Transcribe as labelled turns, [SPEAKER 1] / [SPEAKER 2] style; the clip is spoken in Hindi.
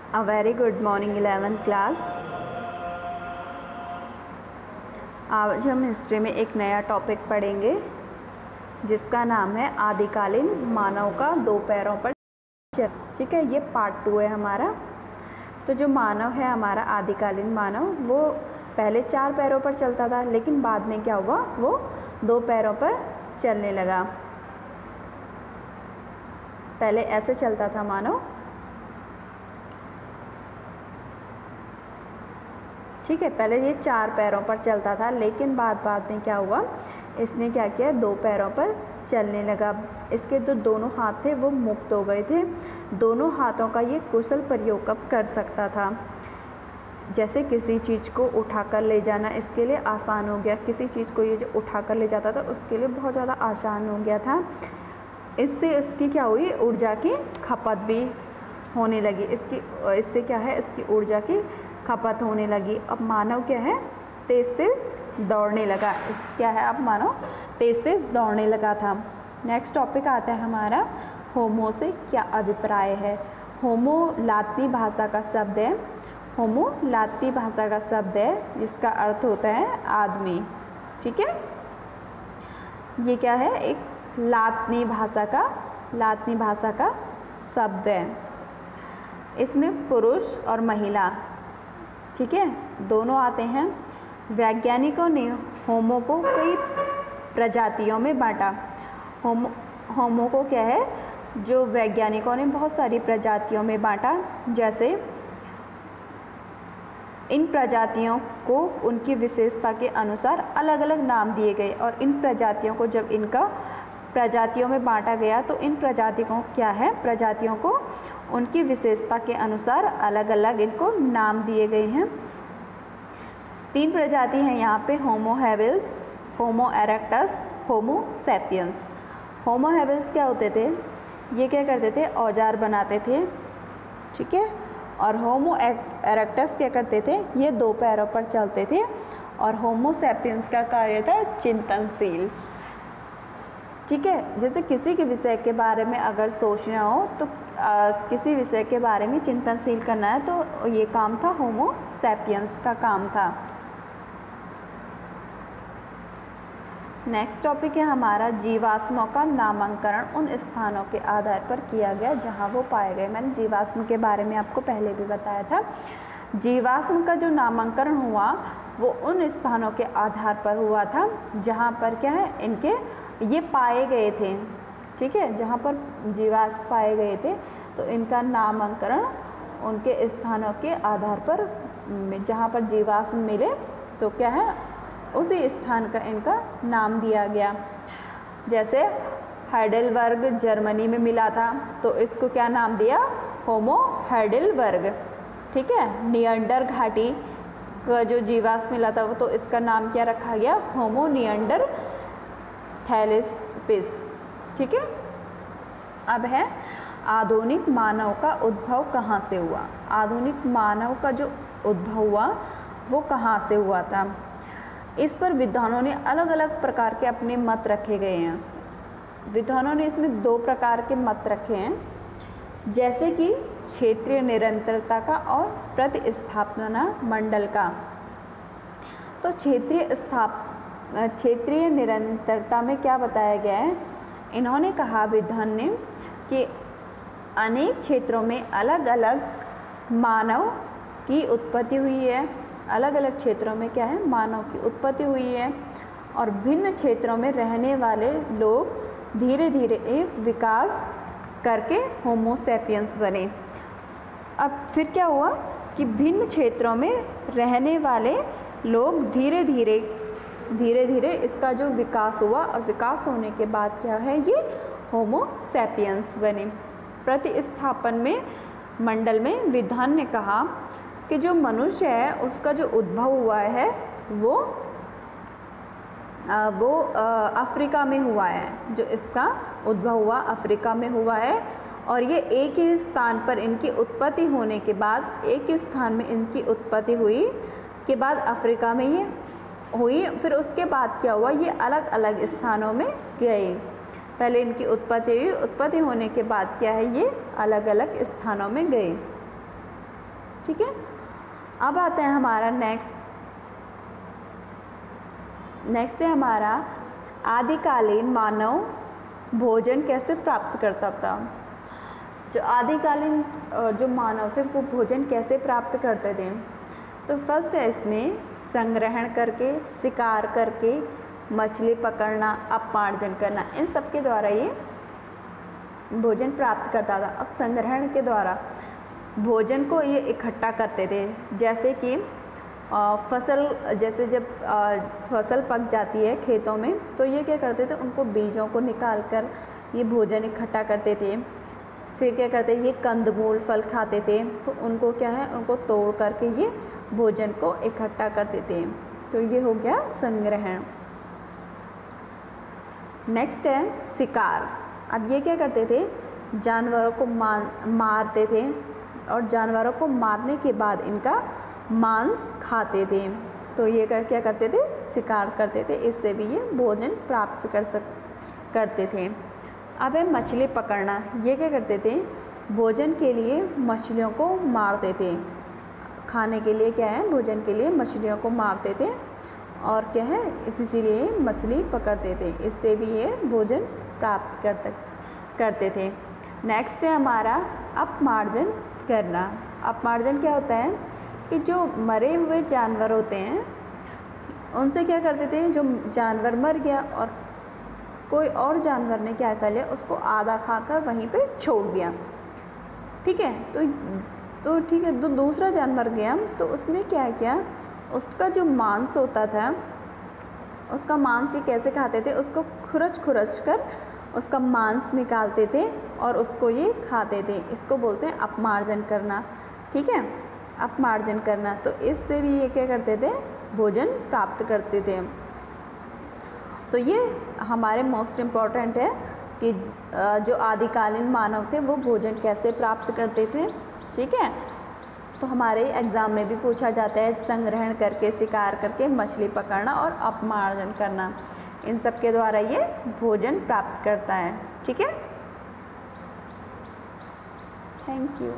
[SPEAKER 1] A very good morning 11th class. आज हम हिस्ट्री में एक नया टॉपिक पढ़ेंगे जिसका नाम है आदिकालीन मानव का दो पैरों पर चल। ठीक है, ये पार्ट 2 है हमारा। तो जो मानव है हमारा आदिकालीन मानव, वो पहले 4 पैरों पर चलता था, लेकिन बाद में क्या हुआ, वो 2 पैरों पर चलने लगा। पहले ऐसे चलता था मानव, ठीक है, पहले ये 4 पैरों पर चलता था, लेकिन बाद में क्या हुआ, इसने क्या किया, 2 पैरों पर चलने लगा। इसके जो दोनों हाथ थे वो मुक्त हो गए थे। दोनों हाथों का ये कुशल प्रयोग अब कर सकता था। जैसे किसी चीज़ को उठाकर ले जाना इसके लिए आसान हो गया। किसी चीज़ को ये जो उठाकर ले जाता था उसके लिए बहुत ज़्यादा आसान हो गया था। इससे इसकी क्या हुई, ऊर्जा की खपत भी होने लगी। इससे क्या है, इसकी ऊर्जा की खपत होने लगी। अब मानव क्या है, तेज़ दौड़ने लगा। क्या है, अब मानव तेज़ दौड़ने लगा था। नेक्स्ट टॉपिक आता है हमारा, होमो से क्या अभिप्राय है। होमो लातीनी भाषा का शब्द है। होमो लातीनी भाषा का शब्द है जिसका अर्थ होता है आदमी। ठीक है, ये क्या है, एक लातीनी भाषा का शब्द है। इसमें पुरुष और महिला, ठीक है, दोनों आते हैं। वैज्ञानिकों ने होमो को कई प्रजातियों में बांटा। होमो को क्या है, जो वैज्ञानिकों ने बहुत सारी प्रजातियों में बांटा। जैसे इन प्रजातियों को उनकी विशेषता के अनुसार अलग अलग नाम दिए गए, और इन प्रजातियों को जब इनका प्रजातियों में बांटा गया तो इन प्रजातियों को उनकी विशेषता के अनुसार अलग अलग इनको नाम दिए गए हैं। 3 प्रजाति हैं यहाँ पे, होमो हैबिल्स, होमो इरेक्टस, होमो सैपियंस। होमो हैबिल्स क्या होते थे, ये क्या करते थे, औजार बनाते थे, ठीक है। और होमो इरेक्टस क्या करते थे, ये 2 पैरों पर चलते थे। और होमो सैपियंस का कार्य था चिंतनशील। ठीक है, जैसे किसी के विषय के बारे में अगर सोचना हो तो किसी विषय के बारे में चिंतनशील करना है, तो ये काम था होमो सैपियंस का काम था। नेक्स्ट टॉपिक है हमारा, जीवाश्मों का नामकरण उन स्थानों के आधार पर किया गया जहां वो पाए गए। मैंने जीवाश्म के बारे में आपको पहले भी बताया था। जीवाश्म का जो नामकरण हुआ वो उन स्थानों के आधार पर हुआ था जहां पर क्या है, ये पाए गए थे। ठीक है, जहाँ पर जीवाश्म पाए गए थे तो इनका नामकरण उनके स्थानों के आधार पर, जहाँ पर जीवाश्म मिले तो क्या है, उसी स्थान का इनका नाम दिया गया। जैसे हाइडेलबर्ग जर्मनी में मिला था तो इसको क्या नाम दिया, होमो हाइडेलबर्ग। ठीक है, नियंडर घाटी का जो जीवाश्म मिला था तो इसका नाम क्या रखा गया, होमो नियंडर थैलेस्पिस। ठीक है, अब है आधुनिक मानव का उद्भव कहाँ से हुआ। आधुनिक मानव का जो उद्भव हुआ वो कहाँ से हुआ था, इस पर विद्वानों ने अलग अलग प्रकार के अपने मत रखे गए हैं। विद्वानों ने इसमें 2 प्रकार के मत रखे हैं, जैसे कि क्षेत्रीय निरंतरता का और प्रतिस्थापना मंडल का। तो क्षेत्रीय निरंतरता में क्या बताया गया है, इन्होंने कहा, विद्वान ने, कि अनेक क्षेत्रों में अलग अलग मानव की उत्पत्ति हुई है। अलग अलग क्षेत्रों में क्या है, मानव की उत्पत्ति हुई है, और भिन्न क्षेत्रों में रहने वाले लोग धीरे धीरे एक विकास करके होमो सैपियंस बने। अब फिर क्या हुआ कि भिन्न क्षेत्रों में रहने वाले लोग धीरे धीरे इसका जो विकास हुआ, और विकास होने के बाद क्या है, ये होमो सैपियंस बने। प्रतिस्थापन में मंडल में विद्वान ने कहा कि जो मनुष्य है उसका जो उद्भव हुआ है वो अफ्रीका में हुआ है। जो इसका उद्भव हुआ अफ्रीका में हुआ है, और ये एक ही स्थान पर इनकी उत्पत्ति होने के बाद, एक ही स्थान में इनकी उत्पत्ति हुई के बाद अफ्रीका में ये हुई। फिर उसके बाद क्या हुआ, ये अलग अलग स्थानों में गए। पहले इनकी उत्पत्ति हुई, उत्पत्ति होने के बाद क्या है, ये अलग अलग स्थानों में गए। ठीक है। अब आते हैं हमारा नेक्स्ट है हमारा आदिकालीन मानव भोजन कैसे प्राप्त करता था। जो आदिकालीन जो मानव थे वो भोजन कैसे प्राप्त करते थे। तो फर्स्ट है इसमें संग्रहण करके, शिकार करके, मछली पकड़ना, अपमार्जन करना, इन सब के द्वारा ये भोजन प्राप्त करता था। अब संग्रहण के द्वारा भोजन को ये इकट्ठा करते थे, जैसे कि फसल, जैसे जब फसल पक जाती है खेतों में तो ये क्या करते थे, उनको बीजों को निकाल कर ये भोजन इकट्ठा करते थे। फिर क्या करते, ये कंदमूल फल खाते थे तो उनको क्या है, उनको तोड़ करके ये भोजन को इकट्ठा करते थे। तो ये हो गया संग्रहण। नेक्स्ट है शिकार। अब ये क्या करते थे, जानवरों को मारते थे और जानवरों को मारने के बाद इनका मांस खाते थे। तो ये क्या करते थे, शिकार करते थे, इससे भी ये भोजन प्राप्त करते थे। अब है मछली पकड़ना। ये क्या करते थे, भोजन के लिए मछलियों को मारते थे, खाने के लिए क्या है, भोजन के लिए मछलियों को मारते थे और क्या है, इसीलिए मछली पकड़ते थे, इससे भी ये भोजन प्राप्त करते थे। नेक्स्ट है हमारा अपमार्जन करना। अपमार्जन क्या होता है कि जो मरे हुए जानवर होते हैं उनसे क्या करते थे, जो जानवर मर गया और कोई और जानवर ने क्या कर लिया, उसको आधा खाकर वहीं पे छोड़ दिया, ठीक है। तो ठीक है, तो दूसरा जानवर गया तो उसने क्या किया, उसका जो मांस होता था, उसका मांस ये कैसे खाते थे, उसको खुरच कर उसका मांस निकालते थे और उसको ये खाते थे। इसको बोलते हैं अपमार्जन करना, ठीक है, अपमार्जन करना। तो इससे भी ये क्या करते थे, भोजन प्राप्त करते थे। तो ये हमारे मोस्ट इम्पॉर्टेंट है कि जो आदिकालीन मानव थे वो भोजन कैसे प्राप्त करते थे, ठीक है। तो हमारे एग्ज़ाम में भी पूछा जाता है, संग्रहण करके, शिकार करके, मछली पकड़ना और अपमार्जन करना, इन सब के द्वारा ये भोजन प्राप्त करता है, ठीक है। Thank you.